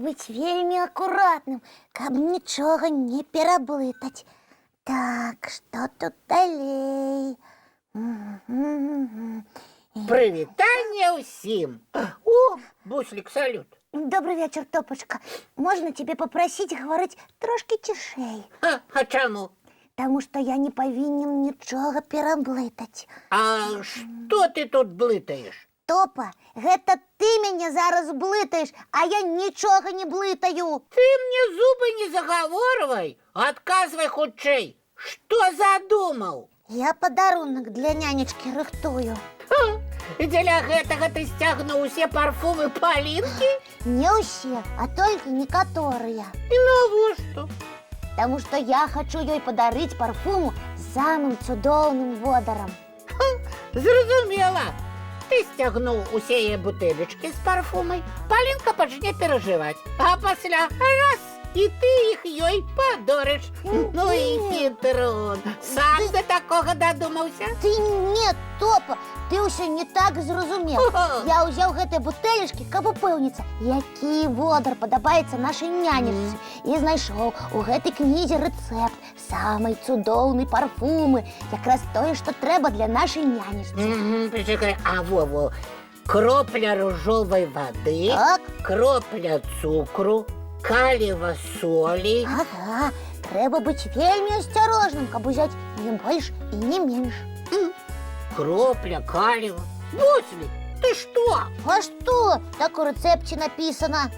быць вельмі акуратным, каб нічога не пераблытаць. Так, што тут далей? Прывітанне ўсім! О, буслік, салют! Добрый вечер, Топочка. Можно тебе попросить говорить трошки цішэй? А чаму? Потому что я не павінен нічога пераблытаць. А што ты тут блытаеш? Топа, гэта ты мяне зараз блытаеш, а я нічога не блытаю. Ты мне зубы не загаворвай, адказвай хутчэй. Што задумаў? Я падарунак для нянечкі рыхтую. Дзеля гэтага ты сцягнуў усе парфумы Палінкі? Не ўсе, а толькі некаторыя. І навошта? Таму што я хачу ёй падарыць парфуму з самым цудоўным водарам. Зразумела. Ты сцягнуў усе яе бутэлечкі з парфумай, Палінка пачне перажываць, а пасля раз, і ты іх ёй падорыш. Ну і хітрон, сам да такога дадумаўся? Ты не, Топа, ты ўсё не так зразумеў. Я ўзяў гэтыя бутэлечкі, каб упэўніцца, які водар падабаецца нашай нянечцы. І знайшоў у гэтай кнізе рэцэпт самай цудоўнай парфумы. Якраз тое, што трэба для нашай нянечцы. Пачакай, а во, кропля ружовай вады, Так. кропля цукру, каліва солі. Ага, трэба быць вельмі асцярожным, каб узяць не больш і не менш. Кропля, каліва. Буслік, ты што? А што? Так у рэцэпце напісана.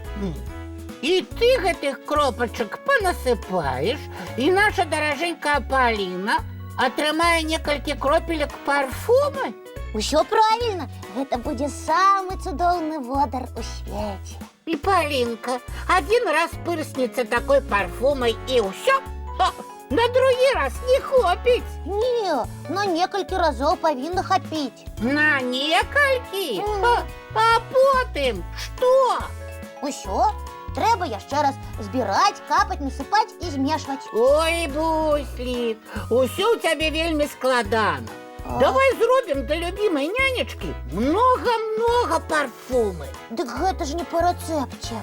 І ты гэтых кропачак панасыпаеш, і наша даражэнькая Паліна атрымае некалькі кропелек парфумы? Усё правільна, гэта будзе самы цудоўны водар у свеце. І Палінка адзін раз пырснецца такой парфумай і ўсё. На другі раз не хопіць. Не, на некалькі разоў павінна хапіць. На некалькі? А потым што? Усё, трэба яшчэ раз збіраць, капаць, насыпаць і змешваць. Ой, Буслік, усё ў цябе вельмі складана. Давай зробім для любімай нянечкі многа-многа парфумы. Дык гэта ж не па рэцэпце.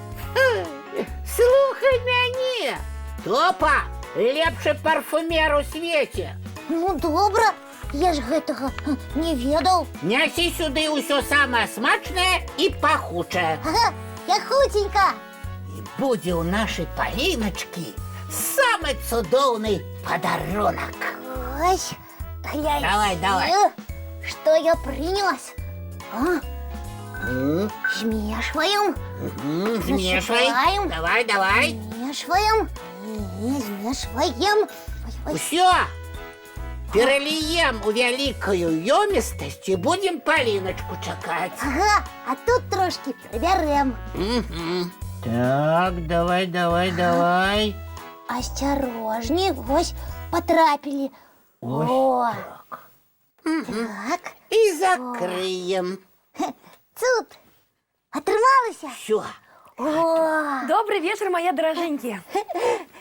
Слухай мяне, Топа, лепшы парфумер у свеце. Ну, добра, я ж гэтага не ведаў. Нясі сюды ўсё самае смачнае і пахучае. Ага, я хутенька. І будзе ў нашай Паліначкі самы цудоўны падарунак. Ой, глянь. Давай. Што я прынёс? Змешваем. Змешвай. Насыпаем. Давай. Змешваем. Змешваем. Усё. Пераліем у вялікую ёмістасць і будзем Паліначку чакаць. Ага, а тут трошки прыбярэм. Так, давай. Асцярожней, вось патрапілі. О, так. І закрыем. Цуд. Атрымалася? Всё. О, Добрый вечер, моя дороженькие.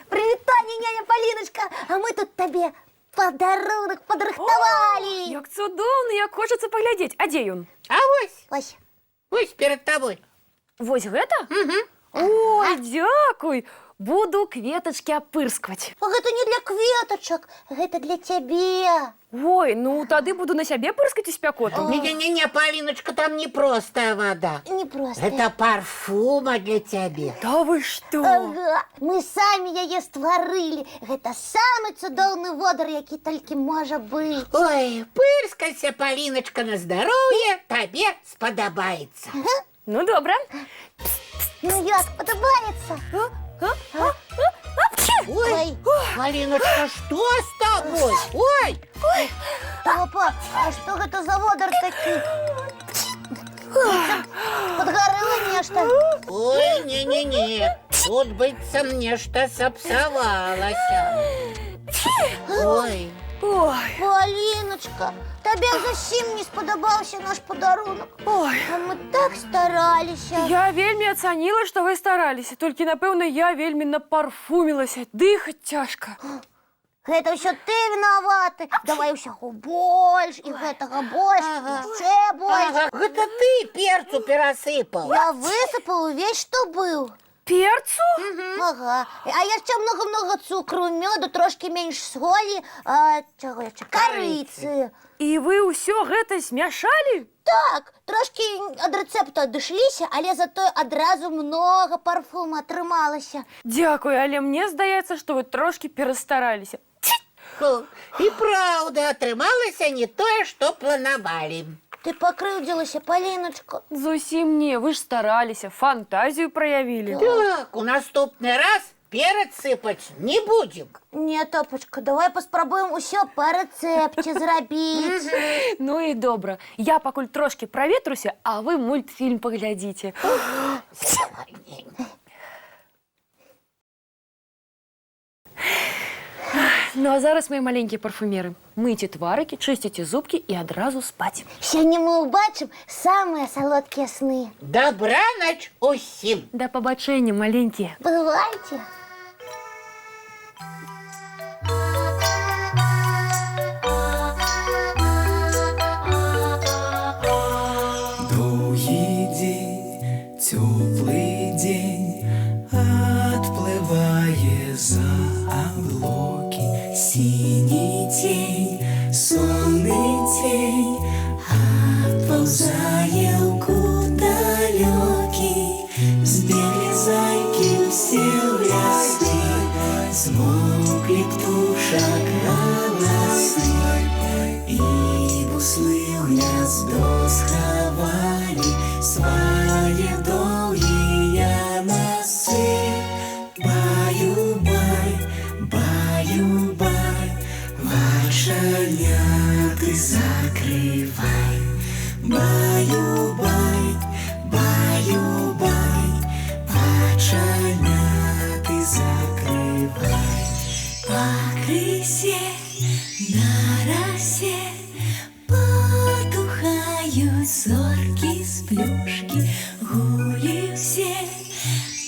прывітанне, няня Паліночка, а мы тут табе падарунак падрыхтавалі. Як цудоўна, як хочацца паглядзець. А дзе ён? А вось перед тобой. Вось гэта? Ой, дзякуй. Буду кветачкі апырскваць. Гэта не для кветачак, гэта для цябе. Ой, ну тады буду на сябе пырскаць у спякоту. Не, Паліночка, там не простая вода. Не просто. Это парфума для цябе. Да вы што? Ага, мы самі яе стварылі. Гэта самы цудоўны водар, які толькі можа быць. Ой, пырскайся, Паліночка, на здароўе, табе спадабаецца. Ну, добра. Ну як, падабаецца? Ой, Паліночка, што з тобой? Ой! Топа, а што гэта за водар такі? Падгарэла нешта. Ой, не. Тут, быццам, нешта сапсавалася. Ой. Паліночка, табе зусім не спадабаўся наш падарунак. Ой, А мы так стараліся. я вельмі ацаніла, што вы стараліся. Толькі, напэўна, я вельмі напарфумілася. Дыхаць цяжка. Гэта ўсё ты вінаваты. Давай усяго больш, і гэтага больш, яшчэ больш. Гэта ты перцу перасыпаў. Я высыпаў увесь, што быў. Перцу? Ага. А яшчэ много-много цукру, мёду, трошки менш солі, чаго яшчэ? Карыцы. І вы ўсё гэта змяшалі? Так, трошки ад рэцэпту адышліся, але затое адразу много парфуму атрымалася. Дзякуй, але мне здаецца, што вы трошки перастараліся. І праўда, атрымалася не тое, што планавалі. Ты пакрыўдзілася, Паліначка. Зусім не, вы ж стараліся, фантазію праявілі. Так, у наступны раз перац сыпаць не будзем. Не, Топачка, давай паспрабуем усё па рэцэпце зрабіць. Ну і добра. Я пакуль трошки праветруся, а вы мультфільм паглядзіце. Ну а зараз, мои маленькие парфумеры, мыйте тварыкі, чысціце зубкі і адразу спаць. Сёння мы ўбачым самыя салодкія сны. Дабранач усім. Да пабачэння, маленькія. Бывайце. Доўгі дзень, цёплы дзень, адплывае за аблокі. Сіні цень, сонны цень, адпаўзае ў кут далёкі. Збеглі зайкі ўсе ў лясы, змоўклі птушак галасы, і буслы ў гняздо схавалі свае доўгія носы. Баю-бай, баю-бай, вачаняты закрывай. Баю-бай, баю-бай, вачаняты закрывай. Пакрысе на расе потухаюць зоркі з плюшкі. Гулі ўсе,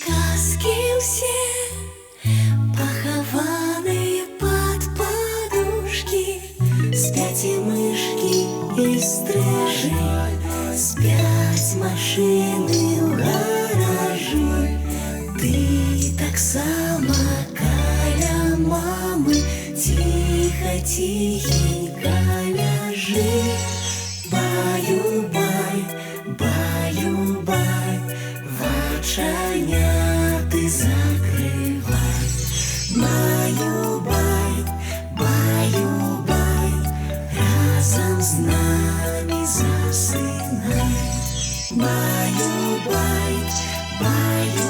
казкі ўсе, пахаваныя пад падушкі. Спяць і мышкі, і стрыжы, спяць машыны ў гаражы. Ты таксама каля мамы ціха-ціхенька ляжы. Баю-бай, баю-бай, вачаняты закрывай. Баю-бай, баю-бай, разам з намі засынай. Баю-бай, баю-бай.